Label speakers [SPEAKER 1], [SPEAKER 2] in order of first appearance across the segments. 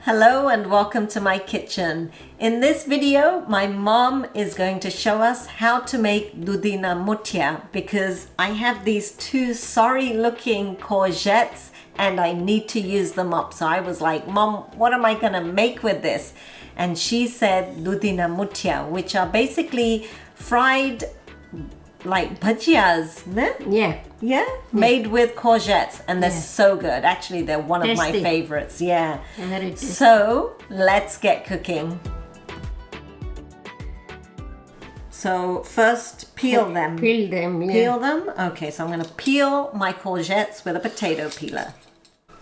[SPEAKER 1] Hello and welcome to my kitchen. In this video, my mom is going to show us how to make Dudhi na Muthiya because I have these two sorry looking courgettes and I need to use them up. So I was like, Mom, what am I gonna make with this? And she said Dudhi na Muthiya, which are basically fried like bhajiyas, ne?
[SPEAKER 2] Yeah.
[SPEAKER 1] Made with courgettes, and they're so good. Actually, they're one of my favorites. Yeah.
[SPEAKER 2] Very tasty.
[SPEAKER 1] So let's get cooking. So first peel them.
[SPEAKER 2] Peel them, yeah.
[SPEAKER 1] Peel them? Okay, so I'm going to peel my courgettes with a potato peeler.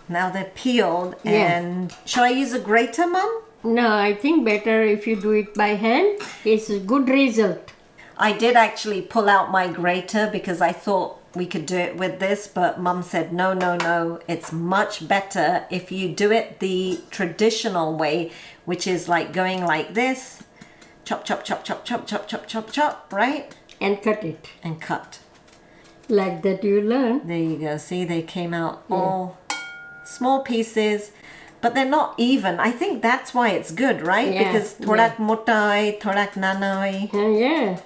[SPEAKER 1] Now they're peeled, and shall I use a grater, Mum?
[SPEAKER 2] No, I think better if you do it by hand. It's a good result.
[SPEAKER 1] I did actually pull out my grater because I thought we could do it with this, but Mum said no, it's much better if you do it the traditional way, which is like going like this, chop, right?
[SPEAKER 2] And cut it.
[SPEAKER 1] And cut.
[SPEAKER 2] Like that you learn.
[SPEAKER 1] There you go. See, they came out all small pieces, but they're not even. I think that's why it's good, right?
[SPEAKER 2] Yeah.
[SPEAKER 1] Because thodak motai, thodak nanai.
[SPEAKER 2] Yeah.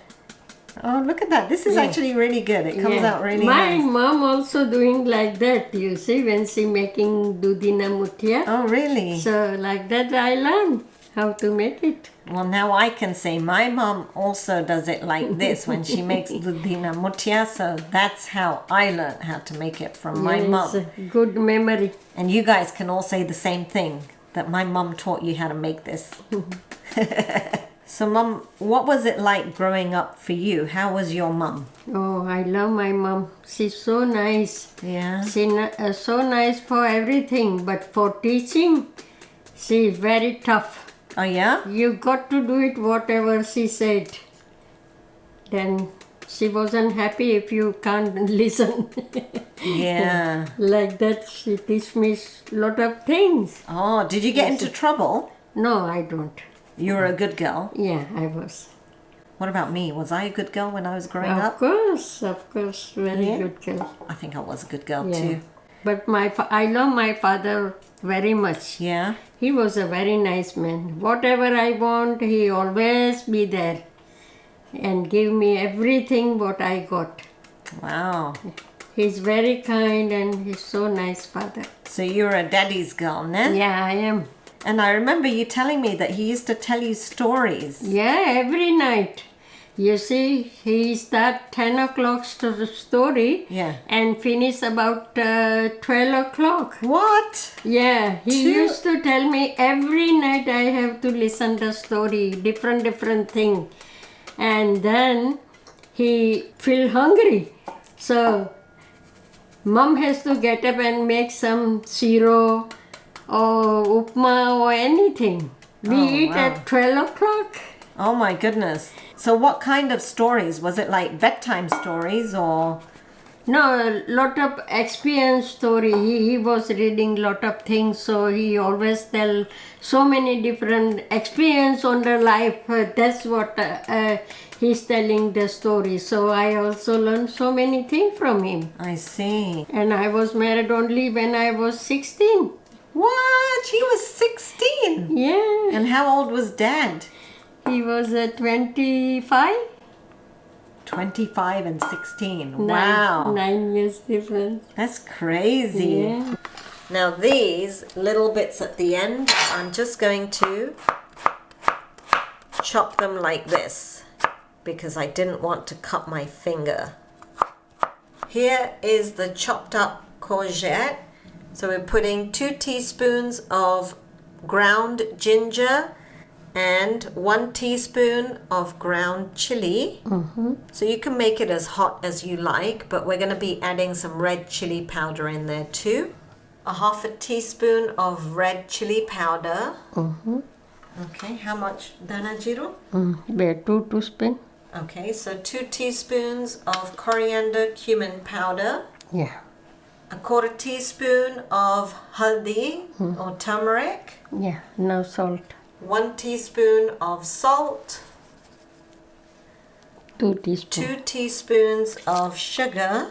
[SPEAKER 1] Oh, look at that. This is actually really good. It comes out really
[SPEAKER 2] nice. My
[SPEAKER 1] nice.
[SPEAKER 2] mom also doing like that, you see, when she making Dudhi na Muthiya.
[SPEAKER 1] Oh, really?
[SPEAKER 2] So like that I learned how to make it.
[SPEAKER 1] Well, now I can say my mom also does it like this when she makes Dudhi na Muthiya. So that's how I learned how to make it from my mom.
[SPEAKER 2] It's a good memory.
[SPEAKER 1] And you guys can all say the same thing, that my mom taught you how to make this. So, Mum, what was it like growing up for you? How was your mum?
[SPEAKER 2] Oh, I love my mom. She's so nice.
[SPEAKER 1] Yeah.
[SPEAKER 2] She's so nice for everything, but for teaching, she's very tough.
[SPEAKER 1] Oh, yeah?
[SPEAKER 2] You got to do it whatever she said. Then she wasn't happy if you can't listen.
[SPEAKER 1] Yeah.
[SPEAKER 2] Like that, she teach me a lot of things.
[SPEAKER 1] Oh, did you get into trouble?
[SPEAKER 2] No, I don't.
[SPEAKER 1] You were a good girl.
[SPEAKER 2] Yeah, I was.
[SPEAKER 1] What about me? Was I a good girl when I was growing up?
[SPEAKER 2] Of course, very good girl.
[SPEAKER 1] I think I was a good girl too.
[SPEAKER 2] But I love my father very much.
[SPEAKER 1] Yeah?
[SPEAKER 2] He was a very nice man. Whatever I want, he always be there and give me everything what I got.
[SPEAKER 1] Wow.
[SPEAKER 2] He's very kind and he's so nice father.
[SPEAKER 1] So you're a daddy's girl, ne?
[SPEAKER 2] Yeah, I am.
[SPEAKER 1] And I remember you telling me that he used to tell you stories.
[SPEAKER 2] Yeah, every night. You see, he start 10 o'clock story and finish about 12 o'clock.
[SPEAKER 1] What?
[SPEAKER 2] Yeah, he used to tell me every night I have to listen the story, different thing. And then he feel hungry. So, Mom has to get up and make some syrup or upma or anything. We eat at 12 o'clock.
[SPEAKER 1] Oh my goodness. So what kind of stories? Was it like bedtime stories or?
[SPEAKER 2] No, a lot of experience story. He was reading lot of things, so he always tell so many different experience on the life. That's what he's telling the story. So I also learned so many things from him.
[SPEAKER 1] I see.
[SPEAKER 2] And I was married only when I was 16.
[SPEAKER 1] What? He was 16?
[SPEAKER 2] Yeah.
[SPEAKER 1] And how old was Dad?
[SPEAKER 2] He was 25.
[SPEAKER 1] 25 and 16. Wow.
[SPEAKER 2] 9 years difference.
[SPEAKER 1] That's crazy.
[SPEAKER 2] Yeah.
[SPEAKER 1] Now these little bits at the end, I'm just going to chop them like this because I didn't want to cut my finger. Here is the chopped up courgette. So we're putting 2 teaspoons of ground ginger and 1 teaspoon of ground chili. So you can make it as hot as you like, but we're going to be adding some red chili powder in there too. A half a teaspoon of red chili powder. Okay, how much? Dana jiru?
[SPEAKER 2] 2 teaspoons.
[SPEAKER 1] Okay, so 2 teaspoons of coriander-cumin powder.
[SPEAKER 2] Yeah.
[SPEAKER 1] A quarter teaspoon of haldi or turmeric.
[SPEAKER 2] Yeah, no salt.
[SPEAKER 1] 1 teaspoon of salt.
[SPEAKER 2] 2 teaspoons.
[SPEAKER 1] 2 teaspoons of sugar.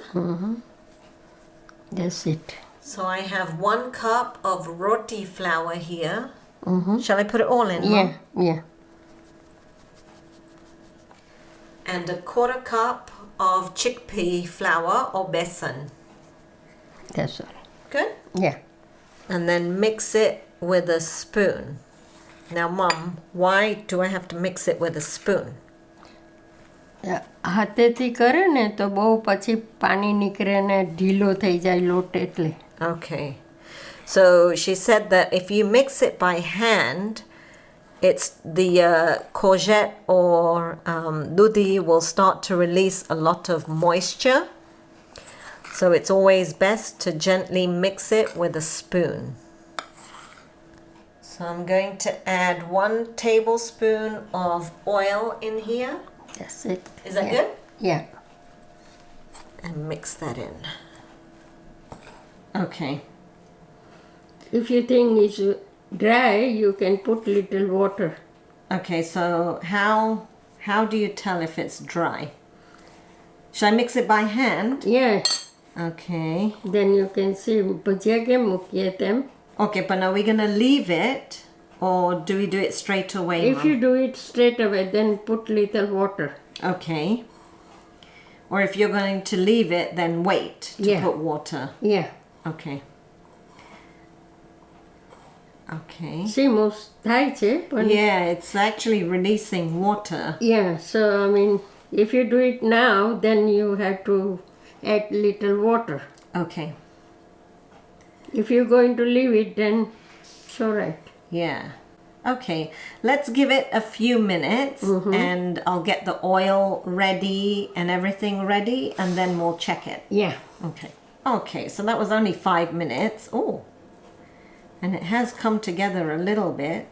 [SPEAKER 2] That's it.
[SPEAKER 1] So I have 1 cup of roti flour here. Shall I put it all in? Mom?
[SPEAKER 2] Yeah.
[SPEAKER 1] And a 1/4 cup of chickpea flour or besan.
[SPEAKER 2] That's all.
[SPEAKER 1] Good?
[SPEAKER 2] Yeah.
[SPEAKER 1] And then mix it with a spoon. Now, Mom, why do I have to mix it with a spoon?
[SPEAKER 2] હાથેથી કરે ને તો બહુ પછી પાણી નીકળે ને ઢીલો થઈ જાય લોટ એટલે.
[SPEAKER 1] Okay. So she said that if you mix it by hand, it's the courgette or Dudhi will start to release a lot of moisture. So it's always best to gently mix it with a spoon. So I'm going to add 1 tablespoon of oil in here.
[SPEAKER 2] That's it.
[SPEAKER 1] Is that good?
[SPEAKER 2] Yeah.
[SPEAKER 1] And mix that in. Okay.
[SPEAKER 2] If you think it's dry, you can put little water.
[SPEAKER 1] Okay, so how do you tell if it's dry? Should I mix it by hand?
[SPEAKER 2] Yeah.
[SPEAKER 1] Okay.
[SPEAKER 2] Then you can see ભજીયા કેમ મૂકીએ તેમ.
[SPEAKER 1] Okay, but are we going to leave it or do we do it straight away?
[SPEAKER 2] If you do it straight away, then put little water.
[SPEAKER 1] Okay. Or if you're going to leave it, then wait to put water.
[SPEAKER 2] Yeah.
[SPEAKER 1] Okay. Okay.
[SPEAKER 2] See, most થાય છે પણ.
[SPEAKER 1] Yeah, it's actually releasing water.
[SPEAKER 2] Yeah, so I mean, if you do it now, then you have to add little water.
[SPEAKER 1] Okay.
[SPEAKER 2] If you're going to leave it, then it's all right.
[SPEAKER 1] Yeah. Okay. Let's give it a few minutes and I'll get the oil ready and everything ready and then we'll check it.
[SPEAKER 2] Yeah.
[SPEAKER 1] Okay. Okay, so that was only 5 minutes. Oh. And it has come together a little bit.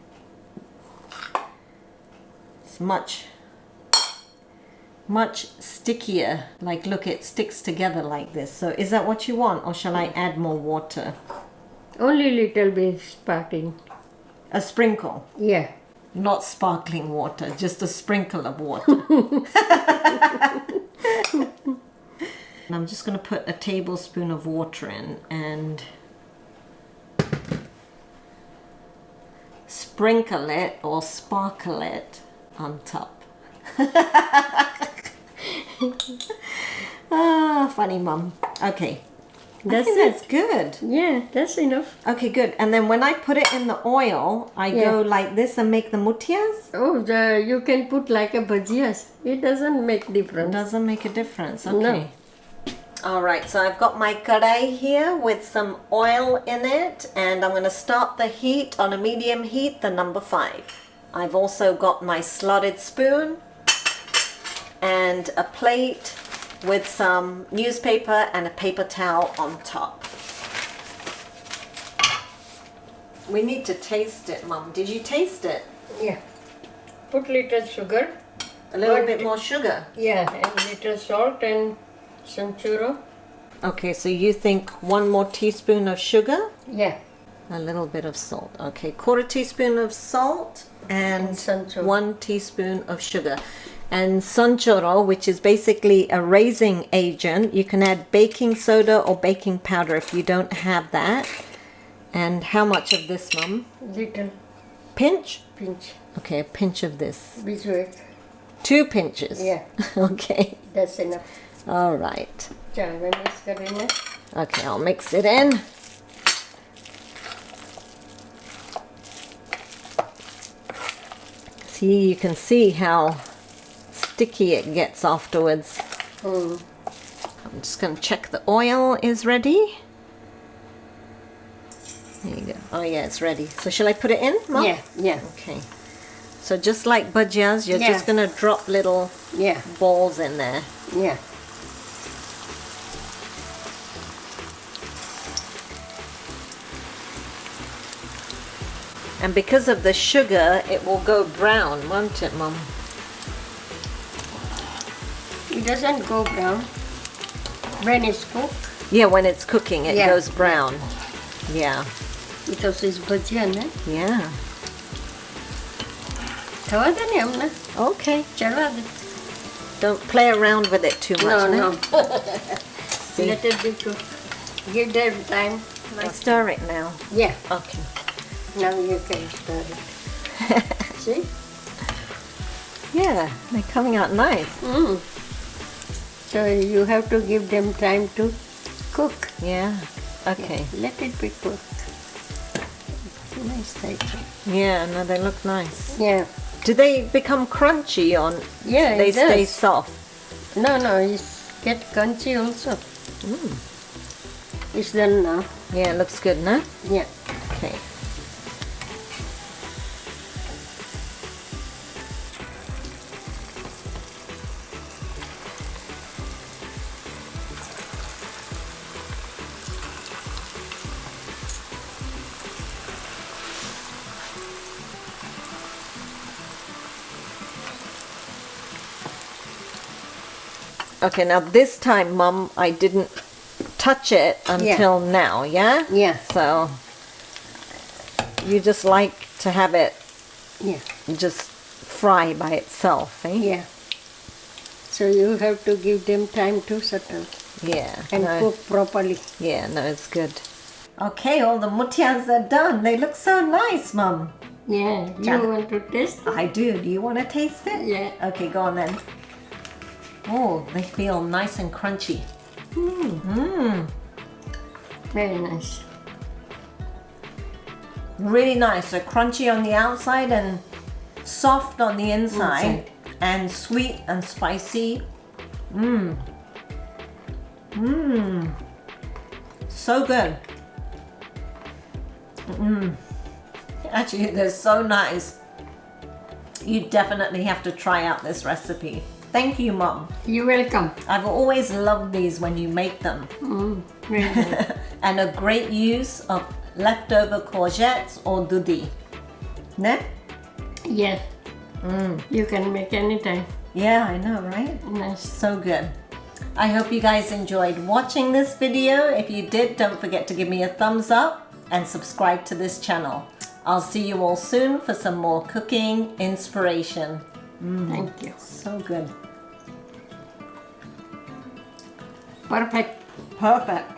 [SPEAKER 1] It's much stickier. Like, look, it sticks together like this. So is that what you want or shall I add more water?
[SPEAKER 2] Only little bit sparkling.
[SPEAKER 1] A sprinkle?
[SPEAKER 2] Yeah.
[SPEAKER 1] Not sparkling water, just a sprinkle of water. And I'm just going to put a tablespoon of water in and sprinkle it or sparkle it on top. Funny mum. Okay. That's good.
[SPEAKER 2] Yeah, that's enough.
[SPEAKER 1] Okay, good. And then when I put it in the oil, I go like this and make the muthiyas?
[SPEAKER 2] Oh, you can put like a bhajias. It doesn't make difference.
[SPEAKER 1] Doesn't make a difference. Okay.
[SPEAKER 2] No.
[SPEAKER 1] All right, so I've got my kadai here with some oil in it and I'm going to start the heat on a medium heat, the number 5. I've also got my slotted spoon and a plate with some newspaper and a paper towel on top. We need to taste it, Mum. Did you taste it?
[SPEAKER 2] Yeah. Put little sugar.
[SPEAKER 1] A little bit more sugar?
[SPEAKER 2] Yeah, and little salt and some churro.
[SPEAKER 1] Okay, so you think 1 more teaspoon of sugar?
[SPEAKER 2] Yeah.
[SPEAKER 1] A little bit of salt. Okay, 1/4 teaspoon of salt and
[SPEAKER 2] sanchoro.
[SPEAKER 1] 1 teaspoon of sugar. And sanchoro, which is basically a raising agent, you can add baking soda or baking powder if you don't have that. And how much of this, Mum?
[SPEAKER 2] Little
[SPEAKER 1] Pinch?
[SPEAKER 2] pinch.
[SPEAKER 1] Okay, a pinch of this.
[SPEAKER 2] Which way?
[SPEAKER 1] 2 pinches?
[SPEAKER 2] Yeah.
[SPEAKER 1] Okay.
[SPEAKER 2] That's enough.
[SPEAKER 1] All right.
[SPEAKER 2] ચાલો mix કરીને.
[SPEAKER 1] Okay, I'll mix it in. See, you can see how sticky it gets afterwards. I'm just going to check the oil is ready. There you go. Oh yeah, it's ready. So shall I put it in, Mom?
[SPEAKER 2] Yeah.
[SPEAKER 1] Okay. So just like bhajias, you're just going to drop little balls in there.
[SPEAKER 2] Yeah.
[SPEAKER 1] And because of the sugar, it will go brown, won't it, Mom?
[SPEAKER 2] It doesn't go brown when it's cooked.
[SPEAKER 1] Yeah, when it's cooking, it goes brown. Yeah.
[SPEAKER 2] Because it's bhajia, ne?
[SPEAKER 1] Yeah.
[SPEAKER 2] થવા દે ને અમને.
[SPEAKER 1] Okay.
[SPEAKER 2] ચડવા દે.
[SPEAKER 1] Don't play around with it too much.
[SPEAKER 2] No.
[SPEAKER 1] See?
[SPEAKER 2] Let it be cooked. Give them time.
[SPEAKER 1] Can I stir it now?
[SPEAKER 2] Yeah.
[SPEAKER 1] Okay.
[SPEAKER 2] Now you can stir it. See?
[SPEAKER 1] Yeah, they're coming out nice.
[SPEAKER 2] Mm. So you have to give them time to cook.
[SPEAKER 1] Yeah. Okay.
[SPEAKER 2] Let it be cooked. Nice, I think.
[SPEAKER 1] Yeah, no, they look nice.
[SPEAKER 2] Yeah.
[SPEAKER 1] Do they become crunchy on?
[SPEAKER 2] Yeah,
[SPEAKER 1] They
[SPEAKER 2] it
[SPEAKER 1] stay
[SPEAKER 2] does.
[SPEAKER 1] soft.
[SPEAKER 2] No, it's get crunchy also. It's done now.
[SPEAKER 1] Yeah, it looks good, no?
[SPEAKER 2] Yeah.
[SPEAKER 1] Okay. Okay, now this time, Mum, I didn't touch it until now, yeah?
[SPEAKER 2] Yeah.
[SPEAKER 1] So, you just like to have it
[SPEAKER 2] Yeah.
[SPEAKER 1] just fry by itself, eh?
[SPEAKER 2] Yeah. So you have to give them time to settle
[SPEAKER 1] Yeah.
[SPEAKER 2] and
[SPEAKER 1] no,
[SPEAKER 2] cook properly.
[SPEAKER 1] Yeah, no, it's good. Okay, all the muthiyas are done. They look so nice, Mum.
[SPEAKER 2] Yeah. You want to taste it?
[SPEAKER 1] I do. Do you want to taste it?
[SPEAKER 2] Yeah.
[SPEAKER 1] Okay, go on then. Oh, they feel nice and crunchy.
[SPEAKER 2] Very nice.
[SPEAKER 1] Really nice. They're crunchy on the outside and soft on the inside. And sweet and spicy. So good. Actually, they're so nice. You definitely have to try out this recipe. Thank you, Mom.
[SPEAKER 2] You're welcome.
[SPEAKER 1] I've always loved these when you make them.
[SPEAKER 2] Very nice.
[SPEAKER 1] And a great use of leftover courgettes or Doodhi. Ne?
[SPEAKER 2] Yes. You can make anytime.
[SPEAKER 1] Yeah, I know, right?
[SPEAKER 2] Nice.
[SPEAKER 1] So good. I hope you guys enjoyed watching this video. If you did, don't forget to give me a thumbs up and subscribe to this channel. I'll see you all soon for some more cooking inspiration.
[SPEAKER 2] Thank you.
[SPEAKER 1] So good.
[SPEAKER 2] Perfect.
[SPEAKER 1] Perfect.